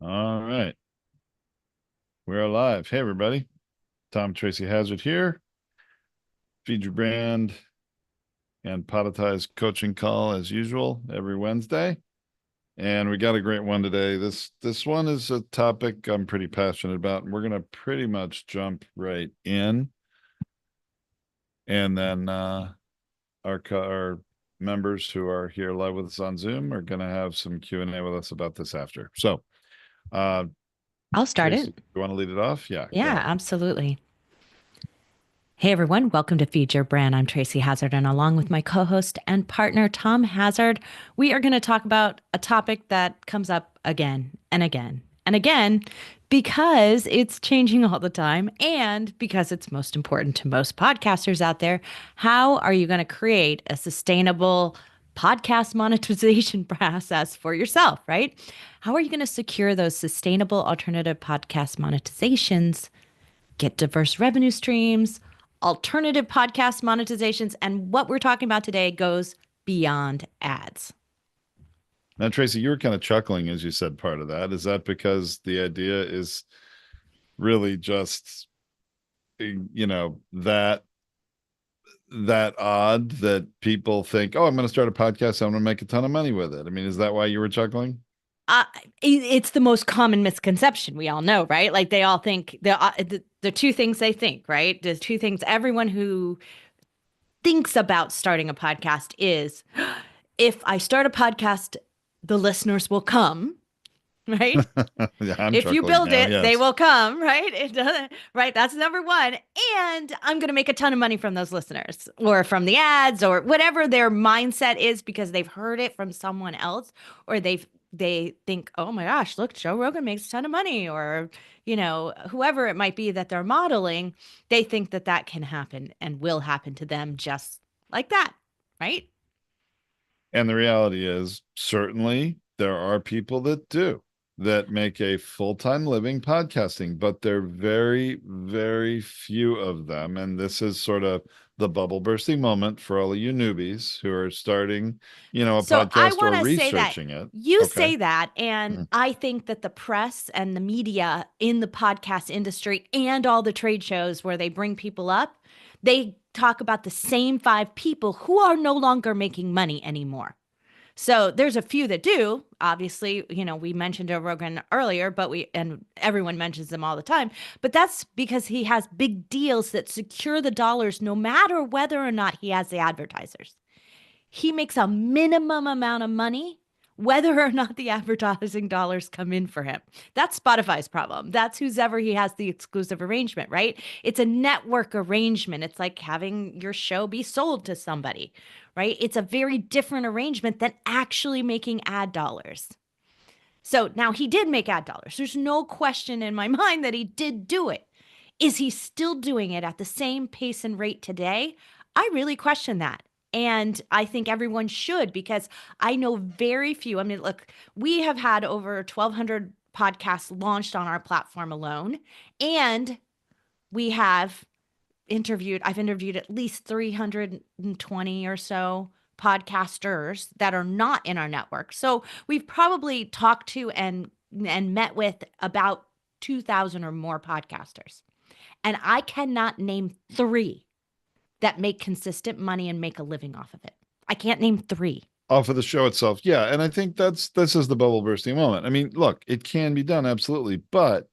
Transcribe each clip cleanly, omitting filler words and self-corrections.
All right. We're live. Hey, everybody. Tom Tracy Hazard here. Feed your brand and Podetize coaching call as usual every Wednesday. And we got a great one today. This one is a topic I'm pretty passionate about, and we're going to pretty much jump right in. And then our members who are here live with us on Zoom are going to have some Q&A with us about this after. So, uh, I'll start Tracy, it. you want to lead it off? Yeah, go Yeah, ahead. absolutely. Hey everyone, welcome to Feed Your Brand. I'm Tracy Hazard, and along with my co host and partner, Tom Hazard, we are going to talk about a topic that comes up again and again and again because it's changing all the time and because it's most important to most podcasters out there. How are you going to create a sustainable podcast monetization process for yourself, right? How are you going to secure those sustainable alternative podcast monetizations? Get diverse revenue streams, alternative podcast monetizations, and what we're talking about today goes beyond ads. Now, Tracy, you were kind of chuckling as you said part of that. Is that because the idea is really just, that odd that people think, oh, I'm going to start a podcast, I'm going to make a ton of money with it? I mean, is that why you were chuckling? Uh, it's the most common misconception we all know, right? Like they all think the two things they think, right? The two things everyone who thinks about starting a podcast is if I start a podcast, the listeners will come, right? Yeah, I'm If you chuckling build now. it, they Yes. will come, right? It doesn't, right? That's number one. And I'm going to make a ton of money from those listeners or from the ads or whatever their mindset is because they've heard it from someone else or they think, oh my gosh, look, Joe Rogan makes a ton of money or, whoever it might be that they're modeling, they think that that can happen and will happen to them just like that, right? And the reality is, certainly there are people that do, that make a full-time living podcasting, but they're very, very few of them. And this is sort of the bubble bursting moment for all of you newbies who are starting, a So I podcast want or to say that researching it. you Okay. say that, and Mm. I think that the press and the media in the podcast industry and all the trade shows where they bring people up, they talk about the same five people who are no longer making money anymore. So there's a few that do. Obviously, we mentioned Joe Rogan earlier, but and everyone mentions them all the time. But that's because he has big deals that secure the dollars no matter whether or not he has the advertisers. He makes a minimum amount of money whether or not the advertising dollars come in for him. That's Spotify's problem. That's who's ever he has the exclusive arrangement, right? It's a network arrangement. It's like having your show be sold to somebody, right? It's a very different arrangement than actually making ad dollars. So now he did make ad dollars. There's no question in my mind that he did do it. Is he still doing it at the same pace and rate today? I really question that. And I think everyone should because I know very few. I mean, look, we have had over 1,200 podcasts launched on our platform alone. And we have I've interviewed at least 320 or so podcasters that are not in our network. So we've probably talked to and met with about 2,000 or more podcasters. And I cannot name three that make consistent money and make a living off of it. I can't name three. Off of the show itself. Yeah. And I think this is the bubble bursting moment. I mean, look, it can be done, absolutely, but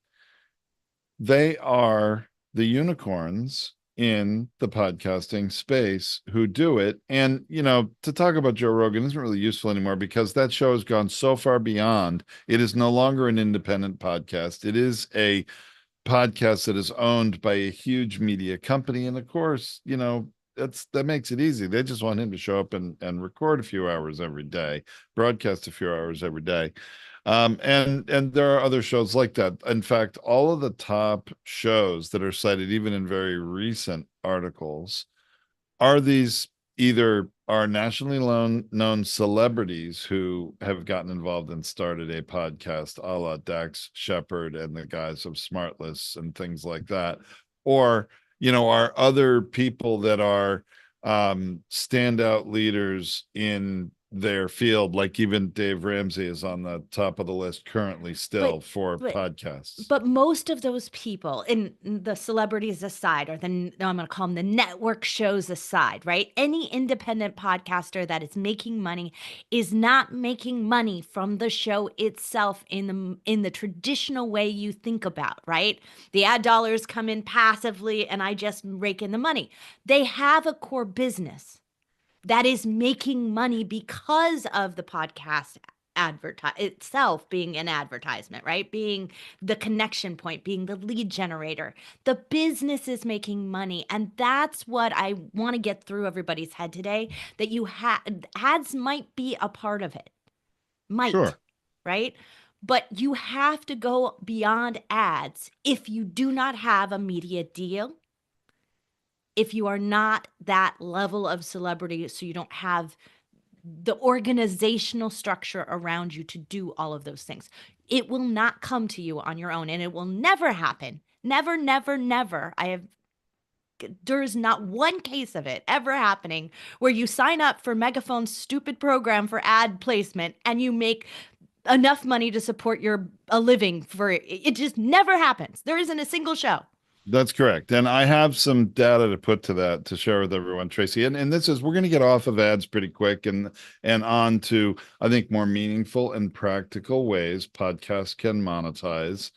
they are the unicorns in the podcasting space who do it. And, to talk about Joe Rogan isn't really useful anymore because that show has gone so far beyond. It is no longer an independent podcast. It is a podcast that is owned by a huge media company. And of course, that makes it easy. They just want him to show up and record a few hours every day, broadcast a few hours every day. And there are other shows like that. In fact, all of the top shows that are cited, even in very recent articles, are these either are nationally known celebrities who have gotten involved and started a podcast, a la Dax Shepard and the guys of Smartless and things like that, or are other people that are standout leaders in their field. Like even Dave Ramsey is on the top of the list currently But still for but podcasts. but most of those people, and the celebrities aside, or I'm going to call them the network shows aside, right? Any independent podcaster that is making money is not making money from the show itself in the traditional way you think about, right? The ad dollars come in passively and I just rake in the money. They have a core business that is making money because of the podcast advertise itself being an advertisement, right? Being the connection point, being the lead generator. The business is making money. And that's what I want to get through everybody's head today, that you have ads might be a part of it. Might, Sure. right? But you have to go beyond ads if you do not have a media deal, if you are not that level of celebrity, so you don't have the organizational structure around you to do all of those things. It will not come to you on your own, and it will never happen. Never, never, never. There is not one case of it ever happening where you sign up for Megaphone's stupid program for ad placement and you make enough money to support your a living for it. It just never happens. There isn't a single show. That's correct. And I have some data to put to that to share with everyone, Tracy. And this is we're going to get off of ads pretty quick and on to I think more meaningful and practical ways podcasts can monetize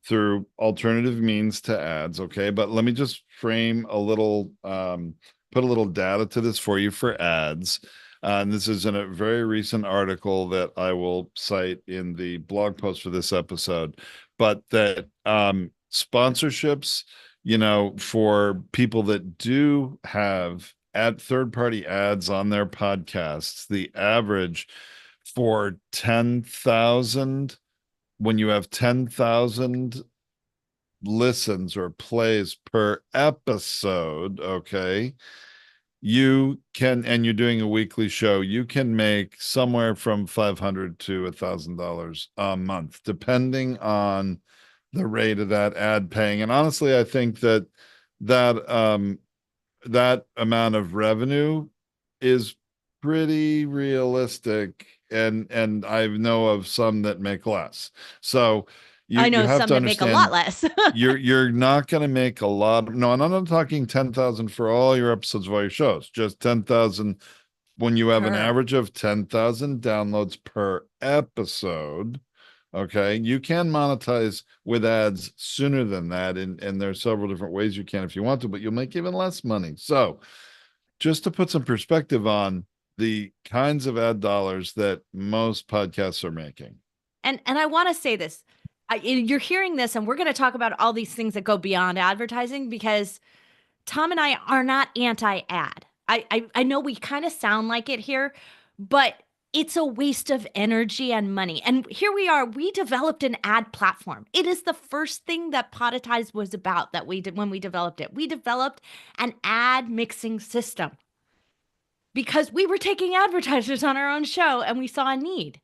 through alternative means to ads. Okay. But let me just frame a little put a little data to this for you for ads. And this is in a very recent article that I will cite in the blog post for this episode, but that sponsorships, for people that do have third party ads on their podcasts, the average for 10,000, when you have 10,000 listens or plays per episode, okay, and you're doing a weekly show, you can make somewhere from $500 to $1,000 a month, depending on the rate of that ad paying. And honestly, I think that that amount of revenue is pretty realistic. And I know of some that make less. So you I you know have some to that make a lot understand less. you're not going to make a lot no, and I'm not talking 10,000 for all your episodes of all your shows, just 10,000 when you have an Per. average of 10,000 downloads per episode. Okay, you can monetize with ads sooner than that, and there's several different ways you can if you want to, but you'll make even less money. So, just to put some perspective on the kinds of ad dollars that most podcasts are making. And I want to say this. You're hearing this, and we're going to talk about all these things that go beyond advertising because Tom and I are not anti-ad. I know we kind of sound like it here, but it's a waste of energy and money. And here we are. We developed an ad platform. It is the first thing that Podetize was about that we did when we developed it. We developed an ad mixing system because we were taking advertisers on our own show and we saw a need.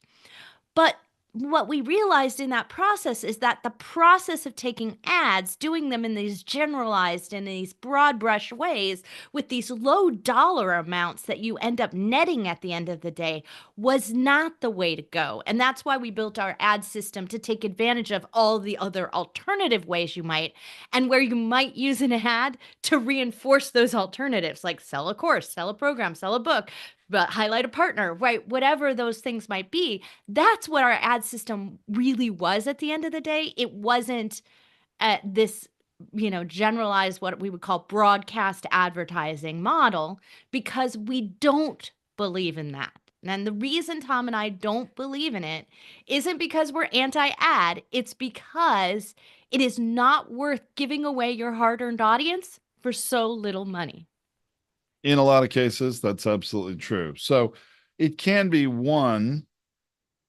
But what we realized in that process is that the process of taking ads, doing them in these generalized and these broad brush ways with these low dollar amounts that you end up netting at the end of the day was not the way to go. And that's why we built our ad system to take advantage of all the other alternative ways you might, and where you might use an ad to reinforce those alternatives, like sell a course, sell a program, sell a book, but highlight a partner, right? Whatever those things might be. That's what our ad system really was at the end of the day. It wasn't this, generalized, what we would call broadcast advertising model, because we don't believe in that. And the reason Tom and I don't believe in it isn't because we're anti ad, it's because it is not worth giving away your hard earned audience for so little money. In a lot of cases, that's absolutely true. So it can be one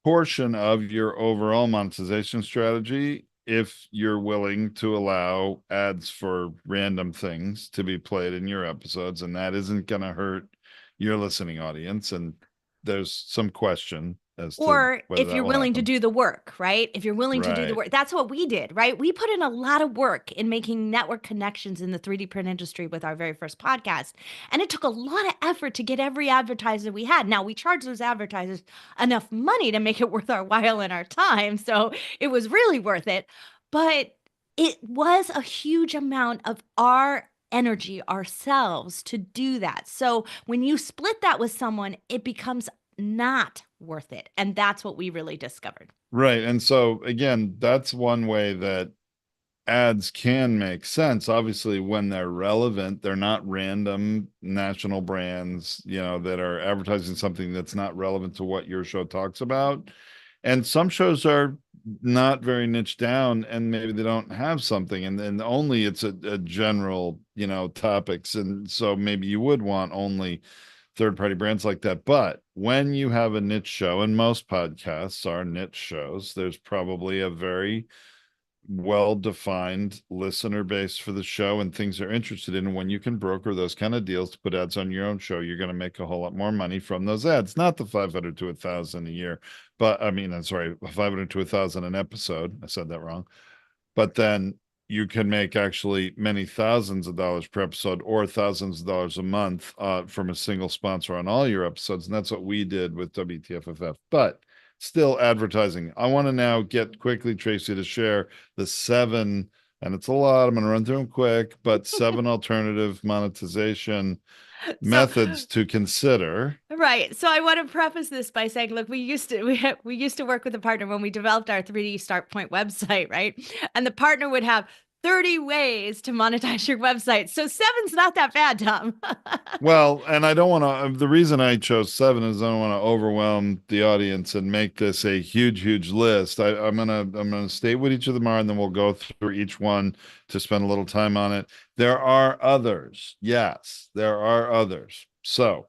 portion of your overall monetization strategy if you're willing to allow ads for random things to be played in your episodes, and that isn't going to hurt your listening audience. And there's some question as to Or whether if that you're will willing to happen. do the work, right? If you're willing to do the Right. work, that's what we did, right? We put in a lot of work in making network connections in the 3D print industry with our very first podcast. And it took a lot of effort to get every advertiser we had. Now, we charged those advertisers enough money to make it worth our while and our time. So it was really worth it. But it was a huge amount of our energy ourselves to do that. So when you split that with someone, it becomes not worth it. And that's what we really discovered. Right. And so again, that's one way that ads can make sense. Obviously, when they're relevant, they're not random national brands, that are advertising something that's not relevant to what your show talks about. And some shows are not very niche down, and maybe they don't have something, and then only it's a general, topics. And so maybe you would want only third party brands like that. But when you have a niche show, and most podcasts are niche shows, there's probably a very well-defined listener base for the show and things they're interested in. When you can broker those kind of deals to put ads on your own show, you're going to make a whole lot more money from those ads. Not the 500 to 1,000 a year, but I mean, I'm sorry, 500 to 1,000 an episode. I said that wrong. But then you can make actually many thousands of dollars per episode or thousands of dollars a month from a single sponsor on all your episodes. And that's what we did with WTFFF. But still advertising. I want to now get quickly, Tracy, to share the 7, and it's a lot. I'm going to run through them quick, but 7 alternative monetization So, methods to consider. right. So I want to preface this by saying, look, we used to work with a partner when we developed our 3D Start Point website, right? And the partner would have 30 ways to monetize your website. So seven's not that bad, Tom. Well, and I don't want to, the reason I chose 7 is I don't want to overwhelm the audience and make this a huge, huge list. I'm gonna state what each of them are, and then we'll go through each one to spend a little time on it. There are others. Yes, there are others. So,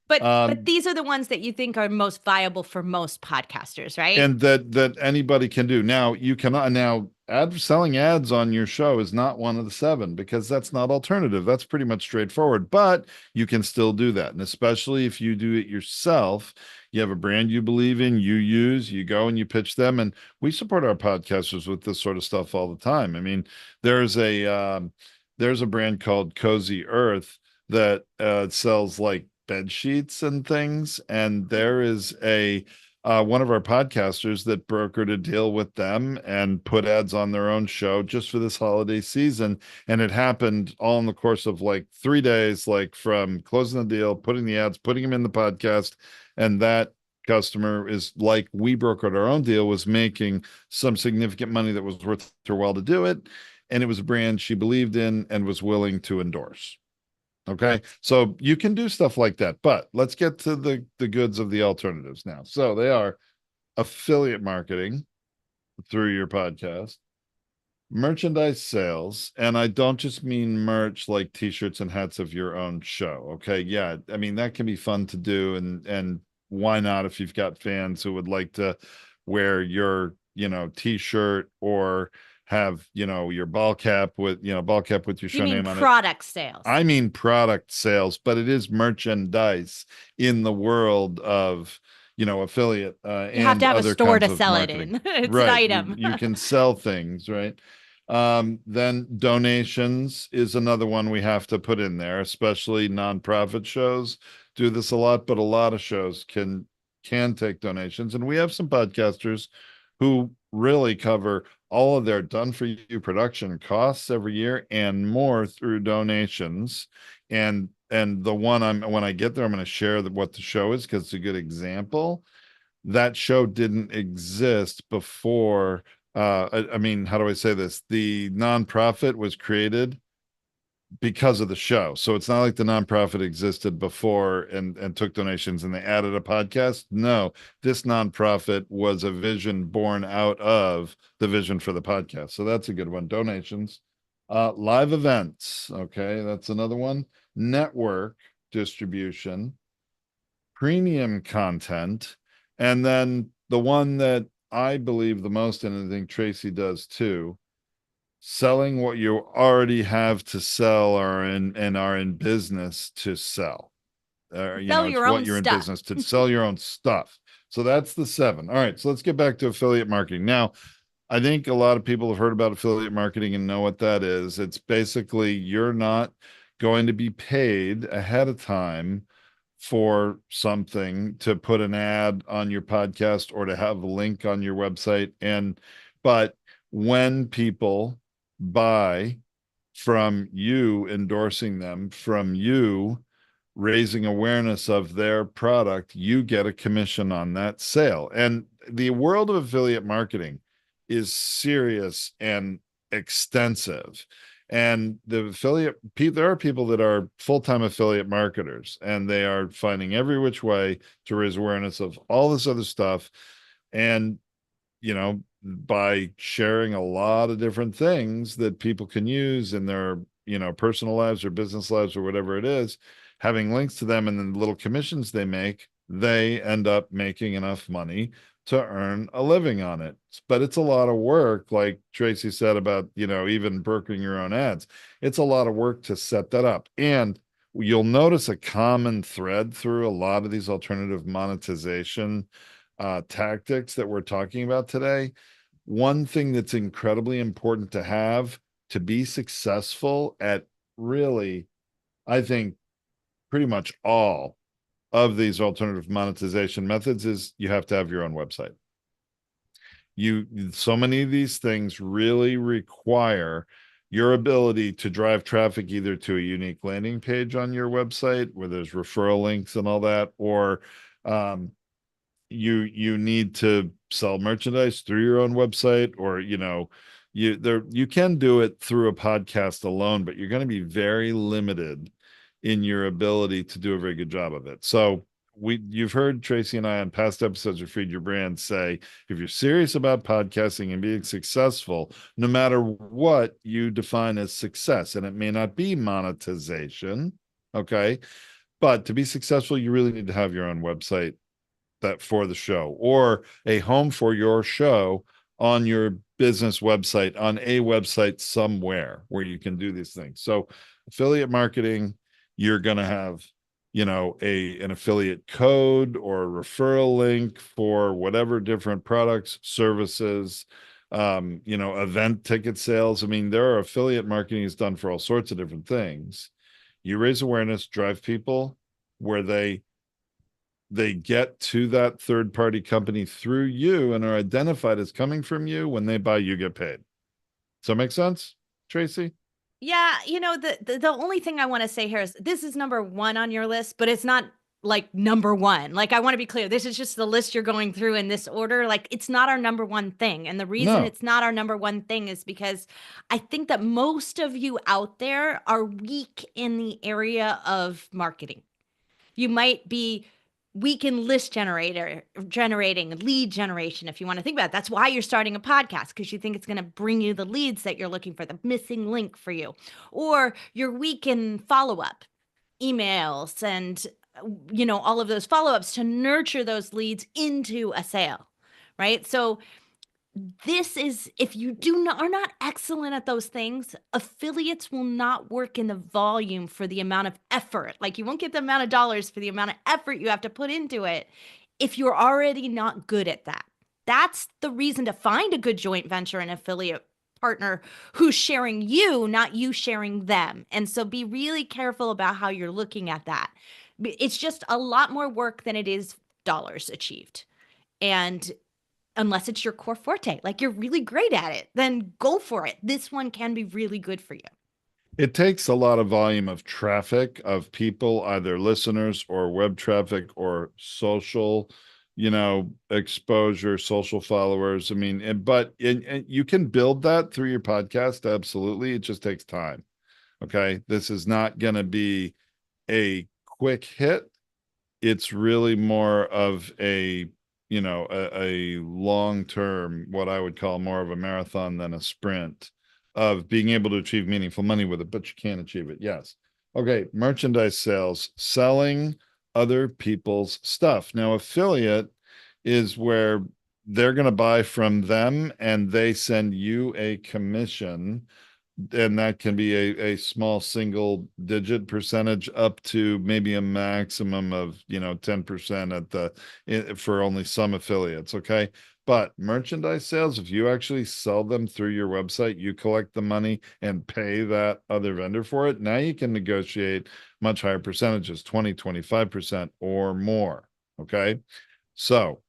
But um, these are the ones that you think are most viable for most podcasters, right? and that anybody can do. Now you cannot now selling ads on your show is not one of the 7 because that's not alternative. That's pretty much straightforward, but you can still do that. And especially if you do it yourself, you have a brand you believe in, you go and you pitch them. And we support our podcasters with this sort of stuff all the time. I mean, there's a there's a brand called Cozy Earth that sells like bed sheets and things, and there is a one of our podcasters that brokered a deal with them and put ads on their own show just for this holiday season. And it happened all in the course of like 3 days, like from closing the deal, putting the ads, putting them in the podcast. And that customer is like, we brokered our own deal, was making some significant money that was worth her while to do it. And it was a brand she believed in and was willing to endorse. Okay. So you can do stuff like that, but let's get to the goods of the alternatives now. So they are affiliate marketing through your podcast, merchandise sales, and I don't just mean merch like t-shirts and hats of your own show. Okay. Yeah. I mean, that can be fun to do, and why not if you've got fans who would like to wear your, t-shirt or have, your ball cap with your You show mean name on it. product sales. I mean product sales, but it is merchandise in the world of, affiliate You have and to have a other store kinds to of sell it marketing. in. It's an Right. item. You can sell things, right? Then donations is another one we have to put in there, especially nonprofit shows do this a lot, but a lot of shows can take donations. And we have some podcasters who really cover all of their done for you production costs every year and more through donations. And the one when I get there, I'm going to share what the show is because it's a good example. That show didn't exist before. I mean, how do I say this? The nonprofit was created because of the show. So it's not like the nonprofit existed before and took donations and they added a podcast. No, this nonprofit was a vision born out of the vision for the podcast. So that's a good one. Donations, live events. Okay, that's another one. Network distribution, premium content, and then the one that I believe the most, and I think Tracy does too, selling what you already have to sell or and are in business to sell. Sell It's your what own you're in stuff. business to sell your own stuff. So that's the seven. All right. So let's get back to affiliate marketing. Now, I think a lot of people have heard about affiliate marketing and know what that is. It's basically you're not going to be paid ahead of time for something to put an ad on your podcast or to have a link on your website. But when people buy from you endorsing them, from you raising awareness of their product, you get a commission on that sale. And the world of affiliate marketing is serious and extensive. And there are people that are full-time affiliate marketers, and they are finding every which way to raise awareness of all this other stuff. And by sharing a lot of different things that people can use in their, personal lives or business lives or whatever it is, having links to them and then the little commissions they make, they end up making enough money to earn a living on it. But it's a lot of work, like Tracy said about, even brokering your own ads. It's a lot of work to set that up. And you'll notice a common thread through a lot of these alternative monetization tactics that we're talking about today. One thing that's incredibly important to have to be successful at, really, I think, pretty much all of these alternative monetization methods is you have to have your own website. So many of these things really require your ability to drive traffic either to a unique landing page on your website where there's referral links and all that, or um, you need to sell merchandise through your own website, or you can do it through a podcast alone, but you're going to be very limited in your ability to do a very good job of it. So you've heard Tracy and I on past episodes of Feed Your Brand say, if you're serious about podcasting and being successful, no matter what you define as success, and it may not be monetization, okay, but to be successful, you really need to have your own website that for the show, or a home for your show on your business website, on a website somewhere where you can do these things. So affiliate marketing, you're going to have, an affiliate code or a referral link for whatever different products, services, event ticket sales. I mean, there are affiliate marketing is done for all sorts of different things. You raise awareness, drive people where they get to that third party company through you and are identified as coming from you. When they buy, you get paid. Does that make sense, Tracy? Yeah, the only thing I want to say here is this is number one on your list, but it's not like number one. Like, I want to be clear. This is just the list you're going through in this order. Like, it's not our number one thing. And the reason No. it's not our number one thing is because I think that most of you out there are weak in the area of marketing. You might be weak in generating lead generation, if you want to think about it. That's why you're starting a podcast, because you think it's going to bring you the leads that you're looking for, the missing link for you. Or you're weak in follow-up emails and all of those follow-ups to nurture those leads into a sale, right? So this is, if you are not excellent at those things, affiliates will not work in the volume for the amount of effort. Like, you won't get the amount of dollars for the amount of effort you have to put into it if you're already not good at that. That's the reason to find a good joint venture and affiliate partner who's sharing you, not you sharing them. And so be really careful about how you're looking at that. It's just a lot more work than it is dollars achieved. And unless it's your core forte, like you're really great at it, then go for it. This one can be really good for you. It takes a lot of volume of traffic, of people, either listeners or web traffic or social, exposure, social followers. I mean, and you can build that through your podcast. Absolutely. It just takes time. Okay. This is not going to be a quick hit. It's really more of a long term, what I would call more of a marathon than a sprint, of being able to achieve meaningful money with it, but you can achieve it. Yes. Okay. Merchandise sales, selling other people's stuff. Now, affiliate is where they're going to buy from them and they send you a commission and that can be a small single digit percentage up to maybe a maximum of 10% at for only some affiliates. Okay, but merchandise sales, if you actually sell them through your website, you collect the money and pay that other vendor for it. Now you can negotiate much higher percentages, 20, 25% or more. Okay, so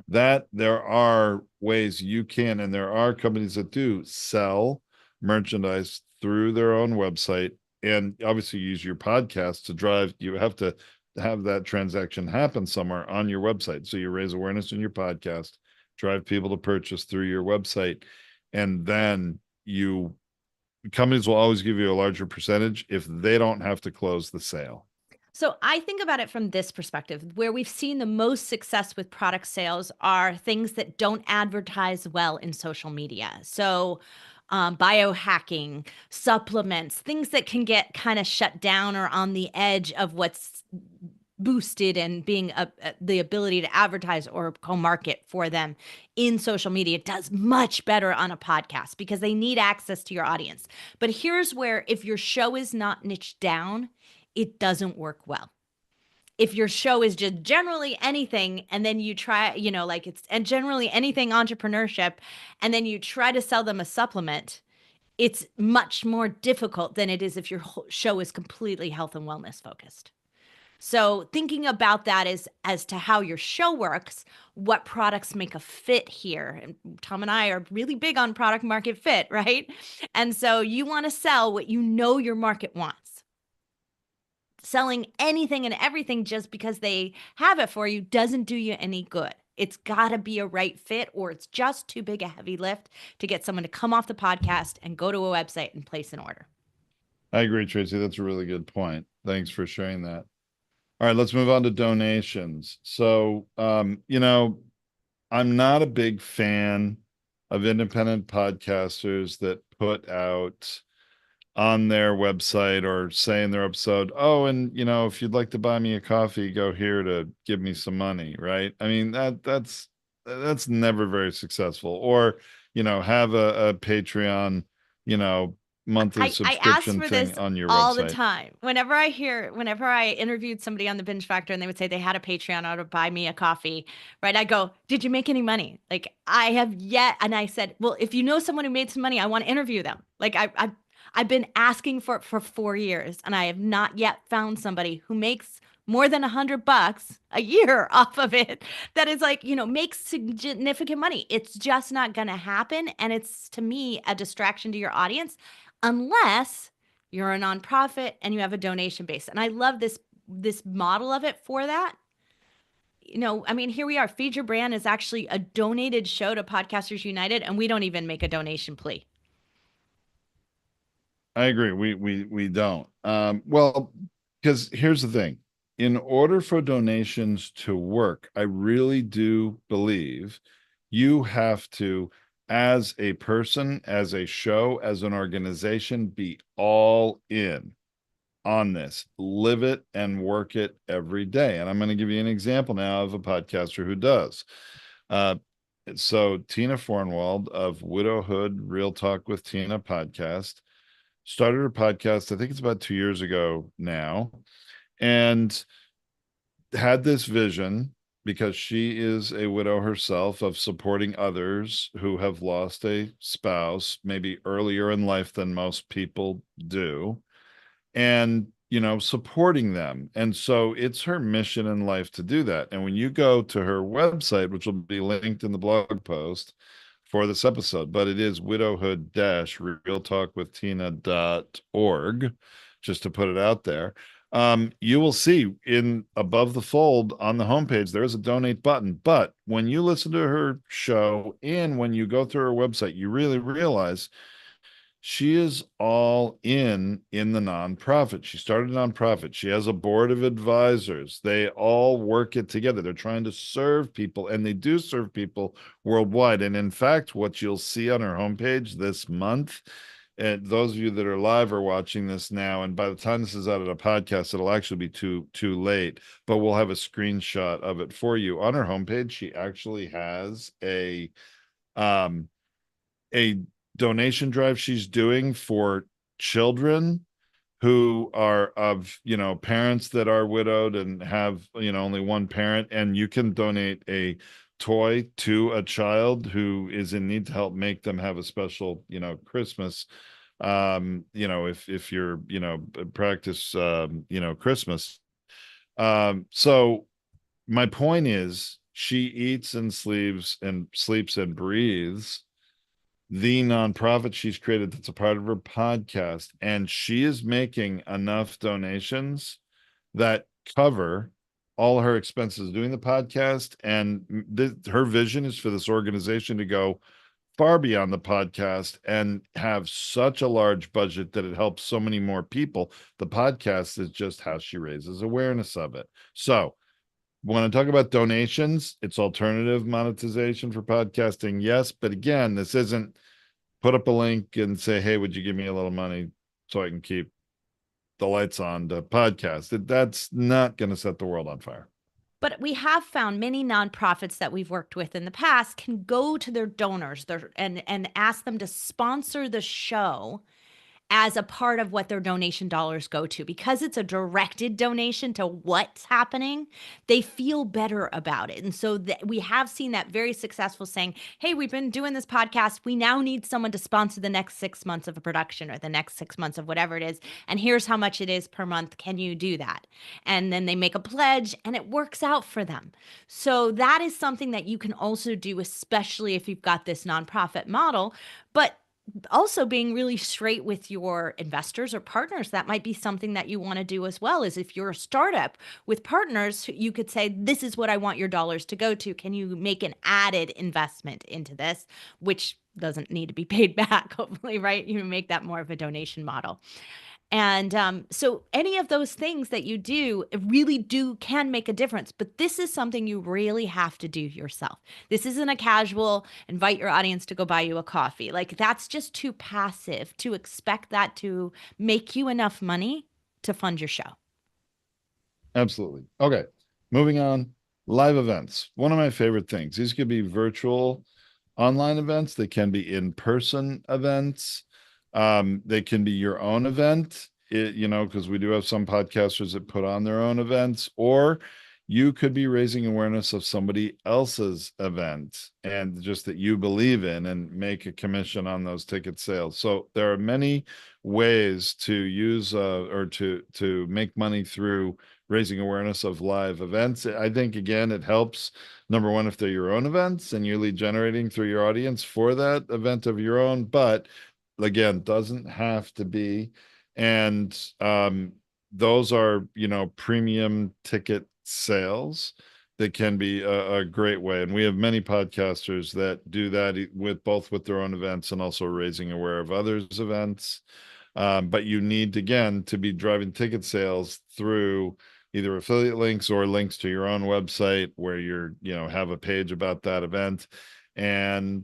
that there are ways you can, and there are companies that do sell merchandise through their own website, and obviously use your podcast to drive. You have to have that transaction happen somewhere on your website. So you raise awareness in your podcast, drive people to purchase through your website, and then you companies will always give you a larger percentage if they don't have to close the sale. So I think about it from this perspective. Where we've seen the most success with product sales are things that don't advertise well in social media. So biohacking, supplements, things that can get kind of shut down or on the edge of what's boosted and being the ability to advertise or co-market for them in social media does much better on a podcast because they need access to your audience. But here's where if your show is not niched down, it doesn't work well. If your show is just generally anything and then you try, like it's and generally anything entrepreneurship, and then you try to sell them a supplement, it's much more difficult than it is if your show is completely health and wellness focused. So thinking about that is as to how your show works, what products make a fit here. And Tom and I are really big on product market fit, right? And so you want to sell what you know your market wants. Selling anything and everything just because they have it for you doesn't do you any good. It's got to be a right fit, or it's just too big a heavy lift to get someone to come off the podcast and go to a website and place an order. I agree, Tracy. That's a really good point. Thanks for sharing that. All right, let's move on to donations. So, I'm not a big fan of independent podcasters that put out on their website or say in their episode, oh, and if you'd like to buy me a coffee, go here to give me some money, right? I mean, that's never very successful. Or, have a Patreon, you know, monthly I ask subscription for thing this on your all the website. time. Whenever I interviewed somebody on the Binge Factor and they would say they had a Patreon or to buy me a coffee, right? I go, did you make any money? Like I have yet, and I said, well, if you know someone who made some money, I want to interview them. Like I've been asking for it for 4 years, and I have not yet found somebody who makes more than $100 a year off of it. That is like, makes significant money. It's just not going to happen, and it's to me a distraction to your audience unless you're a nonprofit and you have a donation base. And I love this model of it for that. I mean, here we are. Feed Your Brand is actually a donated show to Podcasters United, and we don't even make a donation plea. I agree. We don't. Well, because here's the thing. In order for donations to work, I really do believe you have to, as a person, as a show, as an organization, be all in on this. Live it and work it every day. And I'm going to give you an example now of a podcaster who does. Uh, so Tina Fornwald of Widowhood Real Talk with Tina podcast started her podcast, I think it's about 2 years ago now, and had this vision because she is a widow herself of supporting others who have lost a spouse maybe earlier in life than most people do, and supporting them. And so it's her mission in life to do that. And when you go to her website, which will be linked in the blog post for this episode, but it is widowhood-realtalkwithtina.org, just to put it out there. You will see in above the fold on the homepage, there is a donate button. But when you listen to her show and when you go through her website, you really realize she is all in the nonprofit. She started a nonprofit. She has a board of advisors. They all work it together. They're trying to serve people, and they do serve people worldwide. And in fact, what you'll see on her homepage this month, and those of you that are live are watching this now, and by the time this is out of a podcast, it'll actually be too late. But we'll have a screenshot of it for you. On her homepage, she actually has a donation drive she's doing for children who are of, parents that are widowed and have, only one parent, and you can donate a toy to a child who is in need to help make them have a special, Christmas. If you're, practice, Christmas. So my point is she eats and sleeps and breathes the nonprofit she's created that's a part of her podcast, and she is making enough donations that cover all her expenses doing the podcast. And her vision is for this organization to go far beyond the podcast and have such a large budget that it helps so many more people. The podcast is just how she raises awareness of it. So want to talk about donations, it's alternative monetization for podcasting, yes, but again, this isn't put up a link and say, hey, would you give me a little money so I can keep the lights on to podcast? That's not going to set the world on fire. But we have found many nonprofits that we've worked with in the past can go to their donors and ask them to sponsor the show as a part of what their donation dollars go to. Because it's a directed donation to what's happening, they feel better about it. And so we have seen that very successful, saying, hey, we've been doing this podcast, we now need someone to sponsor the next 6 months of a production or the next 6 months of whatever it is, and here's how much it is per month, can you do that? And then they make a pledge and it works out for them. So that is something that you can also do, especially if you've got this nonprofit model. But also being really straight with your investors or partners, that might be something that you want to do as well. Is if you're a startup with partners, you could say, this is what I want your dollars to go to, can you make an added investment into this, which doesn't need to be paid back, hopefully, right? You make that more of a donation model. And so any of those things that you do really can make a difference. But this is something you really have to do yourself. This isn't a casual invite your audience to go buy you a coffee. Like, that's just too passive to expect that to make you enough money to fund your show. Absolutely. Okay. Moving on. Live events. One of my favorite things. These could be virtual online events. They can be in-person events. They can be your own event, because we do have some podcasters that put on their own events, or you could be raising awareness of somebody else's event and just that you believe in and make a commission on those ticket sales. So there are many ways to use or to make money through raising awareness of live events. I think, again, it helps, number one, if they're your own events and you're lead generating through your audience for that event of your own, but again, doesn't have to be. And those are, premium ticket sales that can be a great way. And we have many podcasters that do that with both with their own events and also raising aware of others' events. But you need, again, to be driving ticket sales through either affiliate links or links to your own website where have a page about that event. And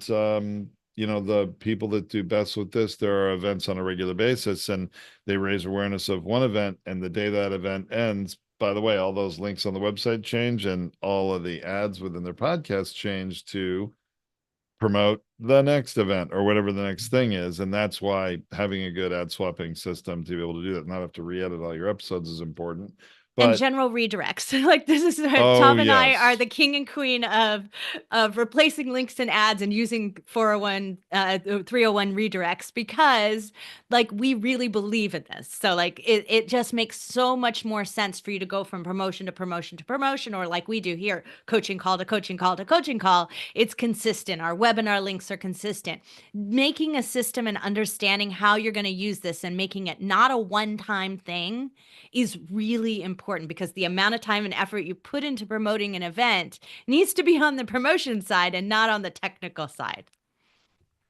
the people that do best with this, there are events on a regular basis and they raise awareness of one event, and the day that event ends, by the way, all those links on the website change and all of the ads within their podcast change to promote the next event or whatever the next thing is. And that's why having a good ad swapping system to be able to do that, not have to re-edit all your episodes, is important. And But general redirects. Like, this is oh Tom and I are yes, the king and queen of replacing links and ads and using 401 301 redirects, because like we really believe in this. So like it just makes so much more sense for you to go from promotion to promotion to promotion, or like we do here, coaching call to coaching call to coaching call. It's consistent. Our webinar links are consistent. Making a system and understanding how you're going to use this and making it not a one-time thing is really important, because the amount of time and effort you put into promoting an event needs to be on the promotion side and not on the technical side.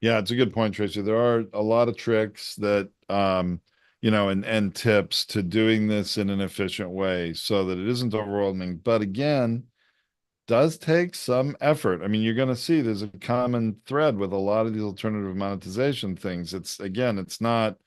yeah, it's a good point, Tracy. There are a lot of tricks that and tips to doing this in an efficient way so that it isn't overwhelming. But again, does take some effort. I mean, you're going to see there's a common thread with a lot of these alternative monetization things. It's not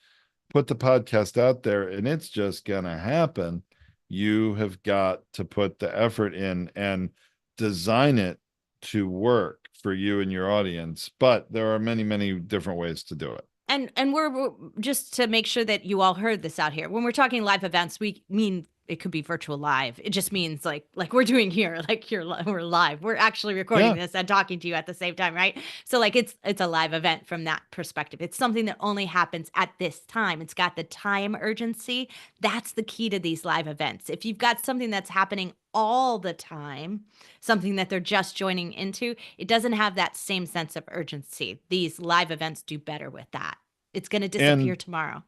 put the podcast out there and it's just going to happen. You have got to put the effort in and design it to work for you and your audience, but there are many, many different ways to do it. And we're just to make sure that you all heard this out here. When we're talking live events, we mean it could be virtual live. It just means like we're doing here, like here we're live. We're actually recording Yeah. this and talking to you at the same time, right? So like it's a live event from that perspective. It's something that only happens at this time. It's got the time urgency. That's the key to these live events. If you've got something that's happening all the time, something that they're just joining into, it doesn't have that same sense of urgency. These live events do better with that. It's going to disappear And tomorrow.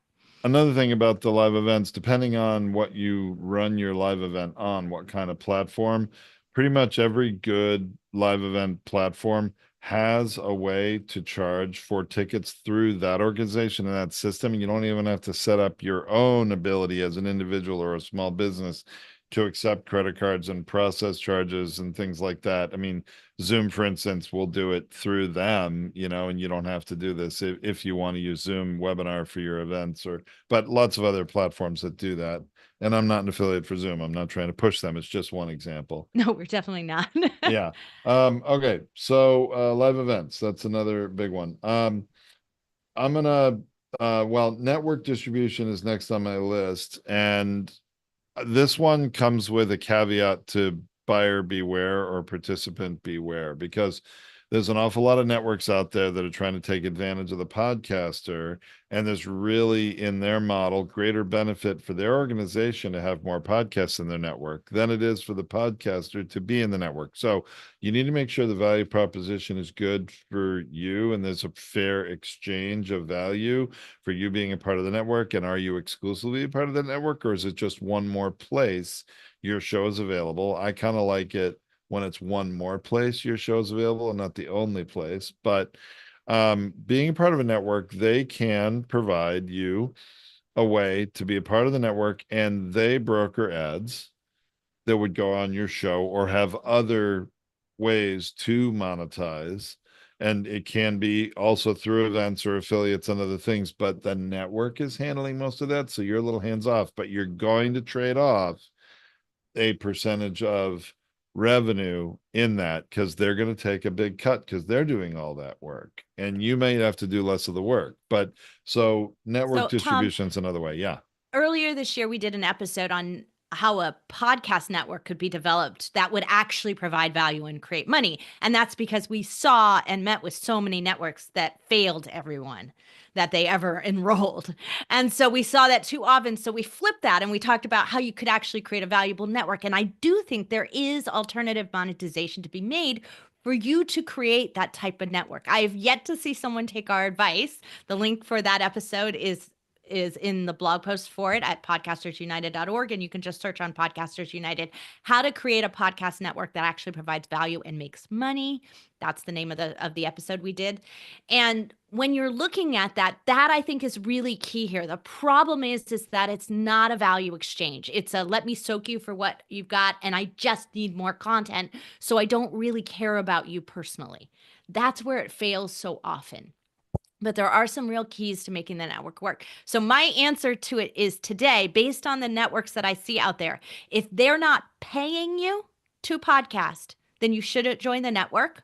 another thing about the live events, depending on what you run your live event on, what kind of platform, pretty much every good live event platform has a way to charge for tickets through that organization and that system. You don't even have to set up your own ability as an individual or a small business to accept credit cards and process charges and things like that. I mean, Zoom, for instance, will do it through them, and you don't have to do this if you want to use Zoom webinar for your events, but lots of other platforms that do that. And I'm not an affiliate for Zoom. I'm not trying to push them. It's just one example. No, we're definitely not. Yeah. Okay. So live events, that's another big one. I'm gonna well, network distribution is next on my list. And this one comes with a caveat to buyer beware or participant beware, because there's an awful lot of networks out there that are trying to take advantage of the podcaster. And there's really, in their model, greater benefit for their organization to have more podcasts in their network than it is for the podcaster to be in the network. So you need to make sure the value proposition is good for you and there's a fair exchange of value for you being a part of the network. And are you exclusively a part of the network, or is it just one more place your show is available? I kind of like it when it's one more place your show is available and not the only place. But being a part of a network, they can provide you a way to be a part of the network, and they broker ads that would go on your show or have other ways to monetize. And it can be also through events or affiliates and other things, but the network is handling most of that. So you're a little hands off, but you're going to trade off a percentage of revenue in that, because they're going to take a big cut because they're doing all that work and you may have to do less of the work. But so network So, Tom, distribution is another way. Yeah. earlier this year, we did an episode on how a podcast network could be developed that would actually provide value and create money. And that's because we saw and met with so many networks that failed everyone that they ever enrolled. And so we saw that too often. So we flipped that and we talked about how you could actually create a valuable network. And I do think there is alternative monetization to be made for you to create that type of network. I have yet to see someone take our advice. The link for that episode is in the blog post for it at podcastersunited.org. And you can just search on Podcasters United, how to create a podcast network that actually provides value and makes money. That's the name of the episode we did. And when you're looking at that I think is really key here. The problem is that it's not a value exchange. It's a let me soak you for what you've got, and I just need more content. So I don't really care about you personally. That's where it fails so often. But there are some real keys to making the network work. So my answer to it is today, based on the networks that I see out there, if they're not paying you to podcast, then you shouldn't join the network.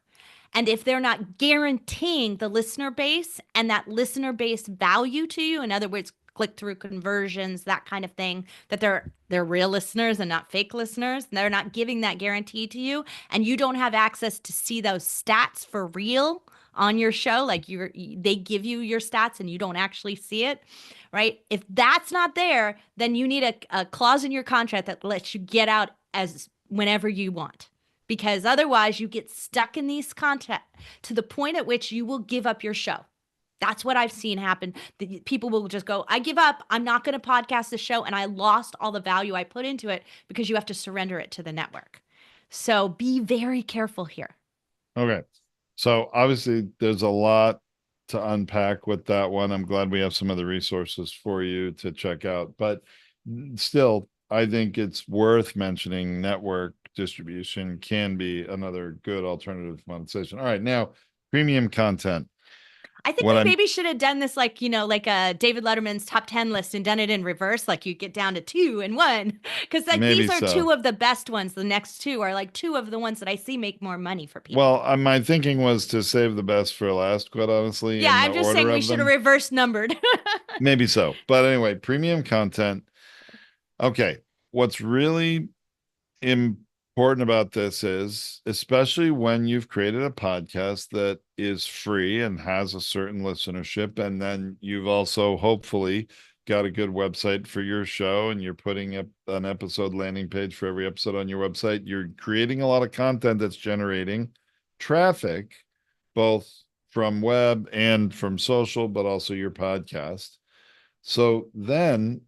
And if they're not guaranteeing the listener base and that listener base value to you, in other words, click through conversions, that kind of thing, that they're real listeners and not fake listeners, and they're not giving that guarantee to you, and you don't have access to see those stats for real on your show, like they give you your stats and you don't actually see it, right? If that's not there, then you need a clause in your contract that lets you get out as whenever you want, because otherwise you get stuck in these contracts to the point at which you will give up your show. That's what I've seen happen. People will just go, I give up. I'm not going to podcast the show. And I lost all the value I put into it, because you have to surrender it to the network. So be very careful here. Okay. So obviously there's a lot to unpack with that one. I'm glad we have some other resources for you to check out, but still, I think it's worth mentioning network distribution can be another good alternative monetization. All right. Now, premium content. I think What we I'm maybe should have done this like, like a David Letterman's top 10 list and done it in reverse. Like you get down to two and one. Because like maybe these are so. two of the best ones. The next two are like two of the ones that I see make more money for people. Well, my thinking was to save the best for last, quite honestly, Yeah, in the I'm just saying order we of should have them. reverse numbered. Maybe so. But anyway, premium content. Okay. What's really important about this is, especially when you've created a podcast that is free and has a certain listenership, and then you've also hopefully got a good website for your show and you're putting up an episode landing page for every episode on your website, you're creating a lot of content that's generating traffic, both from web and from social, but also your podcast. So then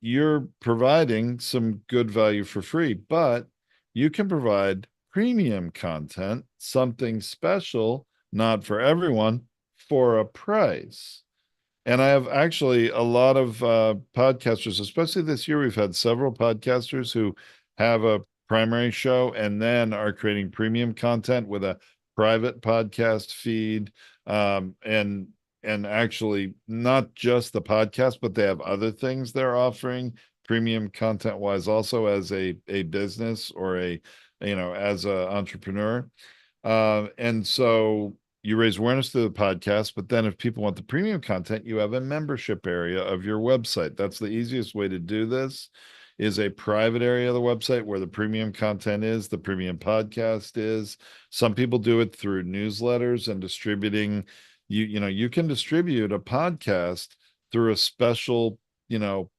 you're providing some good value for free, but you can provide premium content, something special, not for everyone, for a price. And I have actually a lot of podcasters, especially this year, we've had several podcasters who have a primary show and then are creating premium content with a private podcast feed. And actually not just the podcast, but they have other things they're offering premium content wise also as a business or as an entrepreneur. And so you raise awareness to the podcast, but then if people want the premium content, you have a membership area of your website. That's the easiest way to do this is a private area of the website where the premium content is, the premium podcast is. Some people do it through newsletters and distributing. You can distribute a podcast through a special,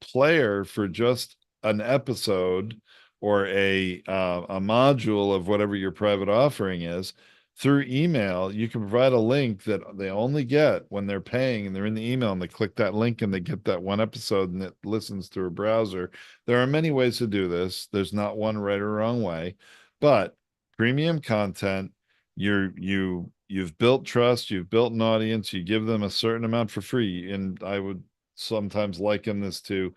player for just an episode or a module of whatever your private offering is through email. You can provide a link that they only get when they're paying and they're in the email and they click that link and they get that one episode and it listens through a browser. There are many ways to do this. There's not one right or wrong way, but premium content, you've built trust, you've built an audience, you give them a certain amount for free. And I would sometimes liken this to,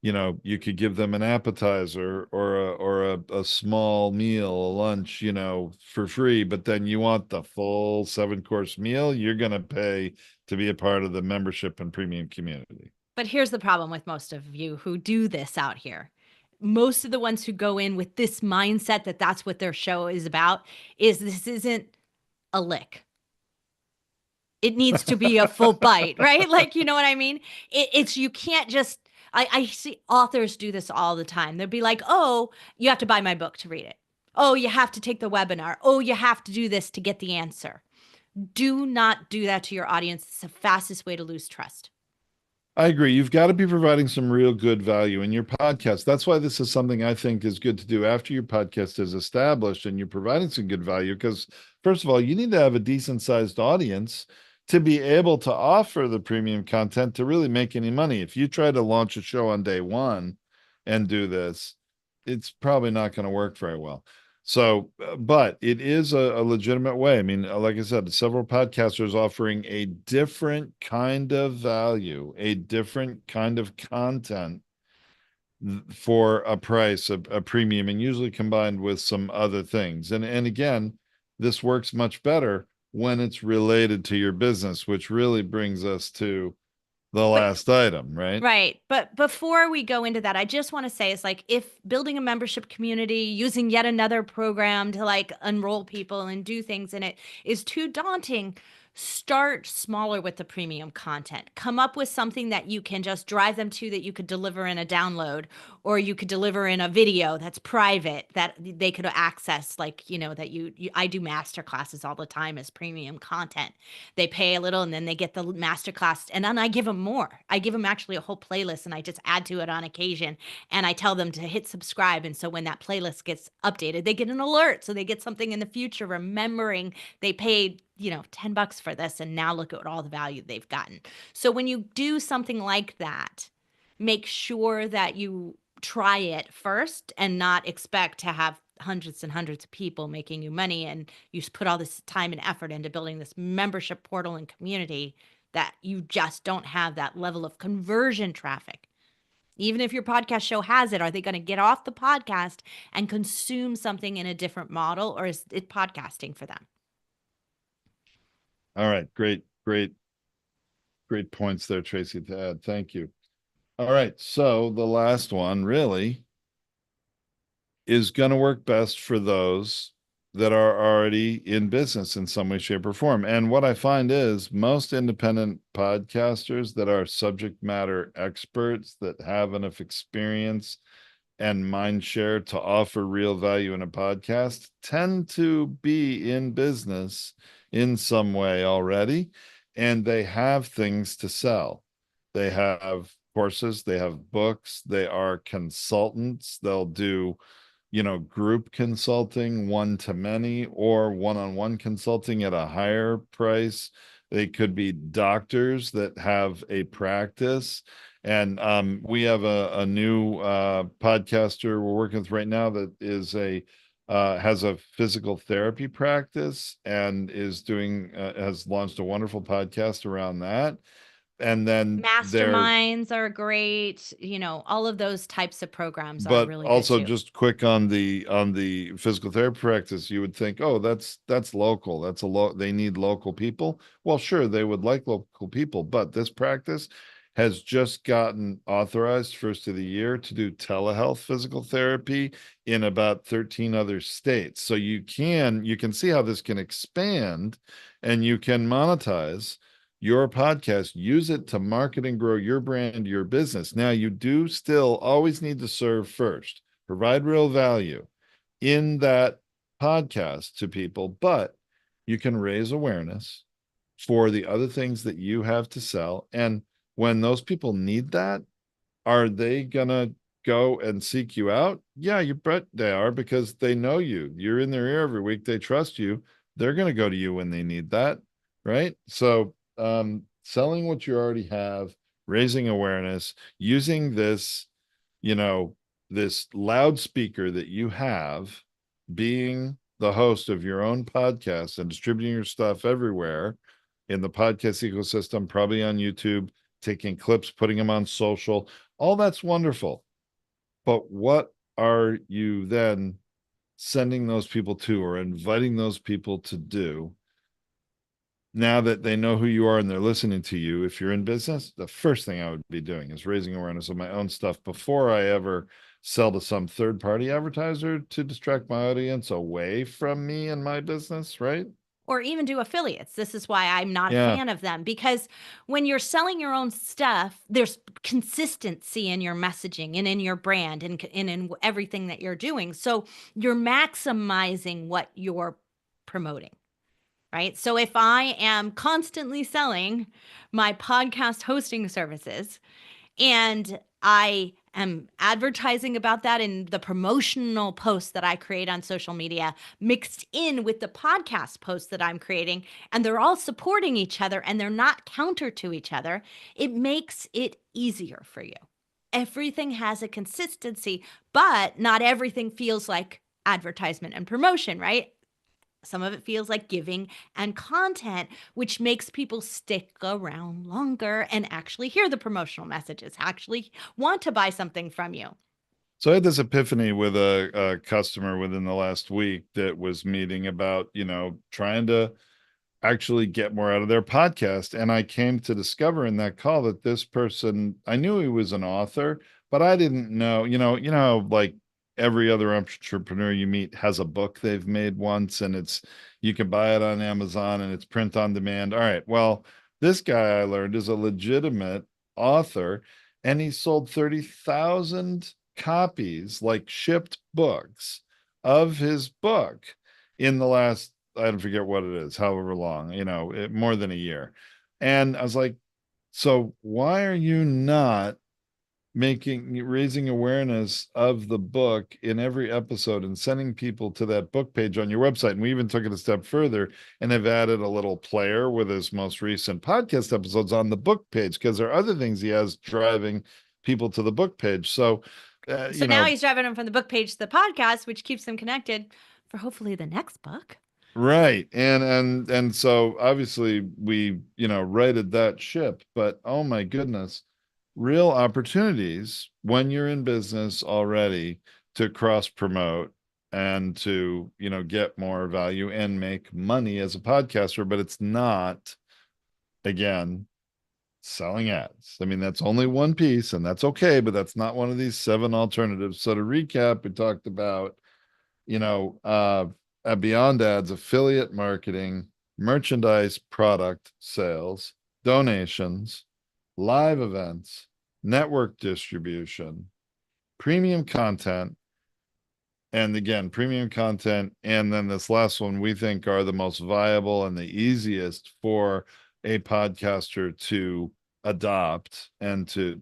you could give them an appetizer or a small meal, a lunch, for free, but then you want the full 7-course meal, you're going to pay to be a part of the membership and premium community. But here's the problem with most of you who do this out here. Most of the ones who go in with this mindset that that's what their show is about is this isn't a lick. It needs to be a full bite, right? Like, you know what I mean? It's you can't just. I see authors do this all the time. They'll be like, "Oh, you have to buy my book to read it. Oh, you have to take the webinar. Oh, you have to do this to get the answer." Do not do that to your audience. It's the fastest way to lose trust. I agree. You've got to be providing some real good value in your podcast. That's why this is something I think is good to do after your podcast is established and you're providing some good value. Because, first of all, you need to have a decent sized audience to be able to offer the premium content to really make any money. If you try to launch a show on day one and do this, it's probably not going to work very well. So, but it is a legitimate way. I mean, like I said, several podcasters offering a different kind of value, a different kind of content for a price, a premium, and usually combined with some other things. And again, this works much better when it's related to your business, which really brings us to the But last item, right? right. But before we go into that, I just want to say it's like if building a membership community, using yet another program to like enroll people and do things in it is too daunting, start smaller with the premium content. Come up with something that you can just drive them to that you could deliver in a download or you could deliver in a video that's private that they could access like, that I do master classes all the time as premium content. They pay a little and then they get the master class and then I give them more. I give them actually a whole playlist and I just add to it on occasion and I tell them to hit subscribe and so when that playlist gets updated they get an alert so they get something in the future remembering they paid $10 for this and now look at all the value they've gotten. So when you do something like that, make sure that you try it first and not expect to have hundreds and hundreds of people making you money and you put all this time and effort into building this membership portal and community that you just don't have that level of conversion traffic. Even if your podcast show has it, are they going to get off the podcast and consume something in a different model or is it podcasting for them? All right, great, great great points there, Tracy, to add. Thank you. All right. So the last one really is going to work best for those that are already in business in some way, shape, or form. And what I find is most independent podcasters that are subject matter experts that have enough experience and mind share to offer real value in a podcast tend to be in business in some way already, and they have things to sell. They have courses, they have books, they are consultants. They'll do, group consulting, one to many, or one-on-one consulting at a higher price. They could be doctors that have a practice. And we have a new podcaster we're working with right now that is has a physical therapy practice and is doing has launched a wonderful podcast around that. And then they're Masterminds are great. All of those types of programs are but really good also too. just quick on the physical therapy practice, you would think, oh, that's local. They need local people. Well, sure, they would like local people, but this practice has just gotten authorized first of the year to do telehealth physical therapy in about 13 other states. So you can see how this can expand and you can monetize your podcast, use it to market and grow your brand, your business. Now, you do still always need to serve first, provide real value in that podcast to people, but you can raise awareness for the other things that you have to sell. And when those people need that, are they gonna go and seek you out? Yeah, you bet they are, because they know you. You're in their ear every week. They trust you. They're gonna go to you when they need that, right? So selling what you already have, raising awareness, using you know, this loudspeaker that you have, being the host of your own podcast and distributing your stuff everywhere in the podcast ecosystem, probably on YouTube, taking clips, putting them on social, all that's wonderful. But what are you then sending those people to or inviting those people to do now that they know who you are and they're listening to you? If you're in business, the first thing I would be doing is raising awareness of my own stuff before I ever sell to some third party advertiser to distract my audience away from me and my business, right? Or even do affiliates. This is why I'm not a Yeah. fan of them, because when you're selling your own stuff, there's consistency in your messaging and in your brand and in everything that you're doing. So you're maximizing what you're promoting, right? So if I am constantly selling my podcast hosting services and I am advertising about that in the promotional posts that I create on social media, mixed in with the podcast posts that I'm creating, and they're all supporting each other and they're not counter to each other, it makes it easier for you. Everything has a consistency, but not everything feels like advertisement and promotion, right? Some of it feels like giving and content, which makes people stick around longer and actually hear the promotional messages, actually want to buy something from you. So I had this epiphany with a customer within the last week that was meeting about, trying to actually get more out of their podcast. And I came to discover in that call that this person, I knew he was an author, but I didn't know, like every other entrepreneur you meet has a book they've made once and you can buy it on Amazon and it's print on demand. All right. Well, this guy I learned is a legitimate author and he sold 30,000 copies, like shipped books of his book in the last, I don't forget what it is, however long, more than a year. And I was like, so why are you not raising awareness of the book in every episode and sending people to that book page on your website? And we even took it a step further and have added a little player with his most recent podcast episodes on the book page, because there are other things he has driving people to the book page. So, So now he's driving them from the book page to the podcast, which keeps them connected for hopefully the next book. right. And so obviously we, righted that ship, but oh my goodness, real opportunities when you're in business already to cross promote and to, get more value and make money as a podcaster, but it's not, again, selling ads. I mean, that's only one piece, and that's okay, but that's not one of these seven alternatives. So to recap, we talked about, you know, at Beyond Ads, affiliate marketing, merchandise product sales, donations, live events, network distribution, premium content, and again, premium content. And then this last one we think are the most viable and the easiest for a podcaster to adopt and to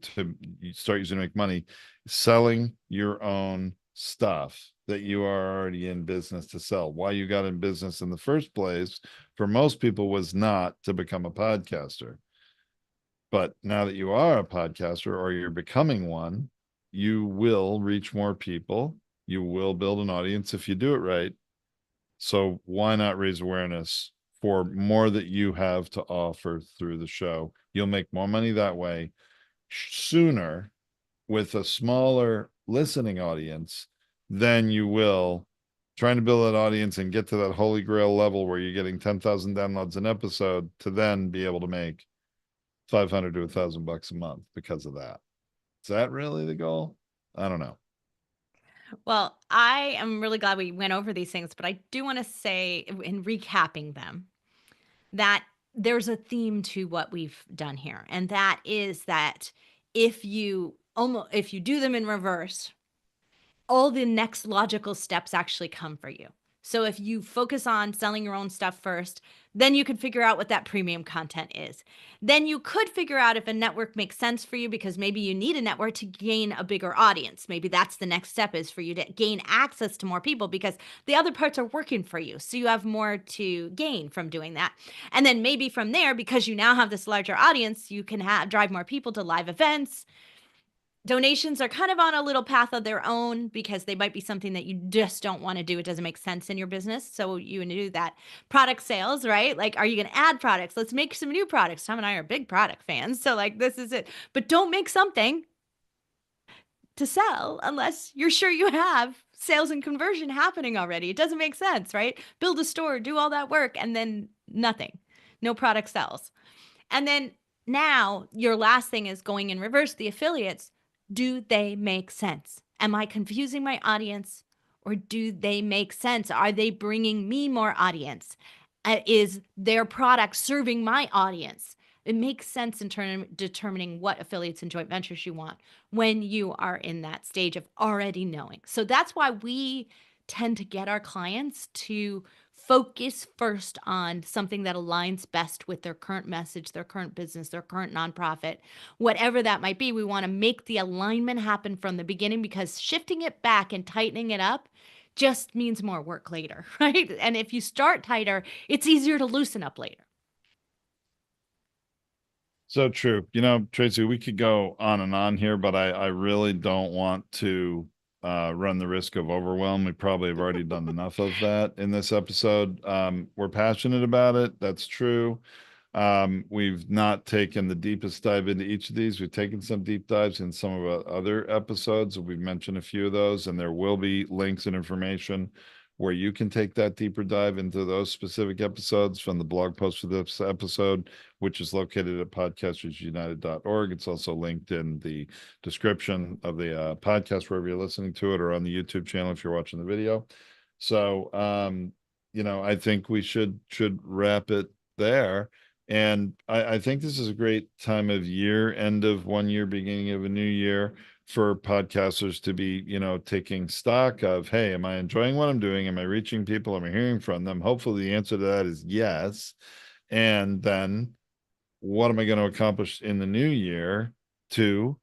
start using to make money, selling your own stuff that you are already in business to sell. Why you got in business in the first place for most people was not to become a podcaster. But now that you are a podcaster or you're becoming one, you will reach more people. You will build an audience if you do it right. So why not raise awareness for more that you have to offer through the show? You'll make more money that way sooner with a smaller listening audience than you will trying to build that audience and get to that holy grail level where you're getting 10,000 downloads an episode to then be able to make 500 to $1,000 a month because of that. Is that really the goal? I don't know. Well, I am really glad we went over these things, but I do want to say, in recapping them, that there's a theme to what we've done here. And that is that if you do them in reverse, all the next logical steps actually come for you. So if you focus on selling your own stuff first, then you can figure out what that premium content is. Then you could figure out if a network makes sense for you because maybe you need a network to gain a bigger audience. Maybe that's the next step is for you to gain access to more people because the other parts are working for you. So you have more to gain from doing that. And then maybe from there, because you now have this larger audience, you can drive more people to live events. Donations are kind of on a little path of their own because they might be something that you just don't want to do. It doesn't make sense in your business. So you want to do that. Product sales, right? Like, are you going to add products? Let's make some new products. Tom and I are big product fans. So, like, this is it. But don't make something to sell unless you're sure you have sales and conversion happening already. It doesn't make sense, right? Build a store, do all that work, and then nothing. No product sells. And then now your last thing is going in reverse, the affiliates. Do they make sense? Am I confusing my audience or do they make sense? Are they bringing me more audience? Is their product serving my audience? It makes sense in determining what affiliates and joint ventures you want when you are in that stage of already knowing. So that's why we tend to get our clients to focus first on something that aligns best with their current message, their current business, their current nonprofit, whatever that might be. We want to make the alignment happen from the beginning because shifting it back and tightening it up just means more work later, right? And if you start tighter, it's easier to loosen up later. So true. You know, Tracy, we could go on and on here, but I really don't want to run the risk of overwhelm. We probably have already done enough of that in this episode. We're passionate about it. That's true. We've not taken the deepest dive into each of these. We've taken some deep dives in some of our other episodes. We've mentioned a few of those, and there will be links and information where you can take that deeper dive into those specific episodes from the blog post for this episode, which is located at podcastersunited.org. It's also linked in the description of the podcast wherever you're listening to it, or on the YouTube channel if you're watching the video. So, you know, I think we should wrap it there. And I think this is a great time of year, end of one year, beginning of a new year, for podcasters to be, you know, taking stock of, hey, am I enjoying what I'm doing? Am I reaching people? Am I hearing from them? Hopefully the answer to that is yes. And then what am I going to accomplish in the new year to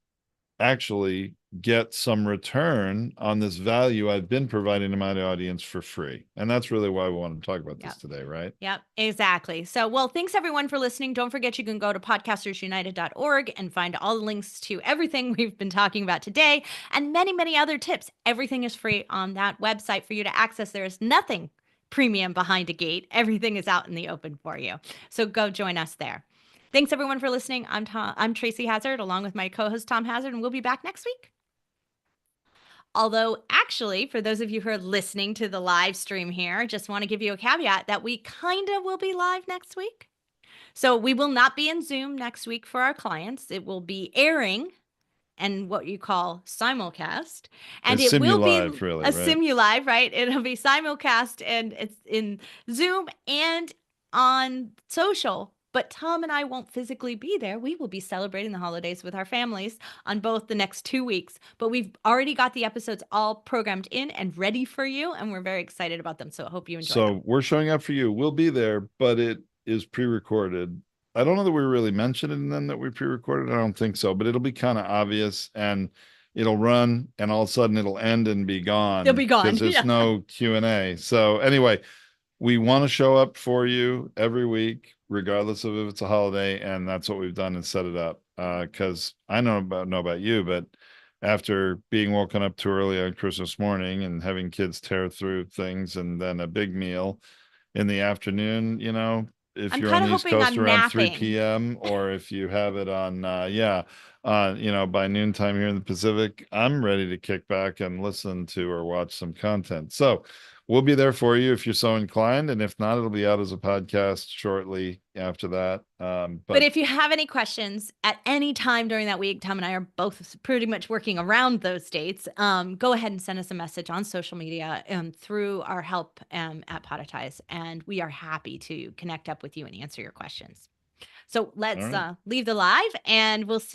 actually get some return on this value I've been providing to my audience for free? And that's really why we want to talk about this today, right? Yep, exactly. So, well, thanks everyone for listening. Don't forget you can go to podcastersunited.org and find all the links to everything we've been talking about today and many, many other tips. Everything is free on that website for you to access. There is nothing premium behind a gate. Everything is out in the open for you. So go join us there. Thanks everyone for listening. I'm Tracy Hazard along with my co-host Tom Hazard, and we'll be back next week. Although, actually, for those of you who are listening to the live stream here, just want to give you a caveat that we kind of will be live next week. So we will not be in Zoom next week for our clients. It will be airing and what you call simulcast. And It's it will be simulive, really, a right? simulive, right? It'll be simulcast and it's in Zoom and on social. But Tom and I won't physically be there. We will be celebrating the holidays with our families on both the next 2 weeks. But we've already got the episodes all programmed in and ready for you. And we're very excited about them. So I hope you enjoy them. So we're showing up for you. We'll be there, but it is pre-recorded. I don't know that we really mentioned it in them that we pre-recorded. I don't think so, but it'll be kind of obvious and it'll run and all of a sudden it'll end and be They'll gone be gone. because there's Yeah. no Q&A. So anyway, we want to show up for you every week, regardless of if it's a holiday, and that's what we've done and set it up. Because I know about you, but after being woken up too early on Christmas morning and having kids tear through things, and then a big meal in the afternoon, if I'm you're on kind of the East hoping Coast on around 3 napping. p.m. or if you have it on, by noontime here in the Pacific, I'm ready to kick back and listen to or watch some content. So we'll be there for you if you're so inclined. And if not, it'll be out as a podcast shortly after that. But But if you have any questions at any time during that week, Tom and I are both pretty much working around those dates. Go ahead and send us a message on social media through our help at Podetize, and we are happy to connect up with you and answer your questions. So all let's right. leave the live, and we'll see.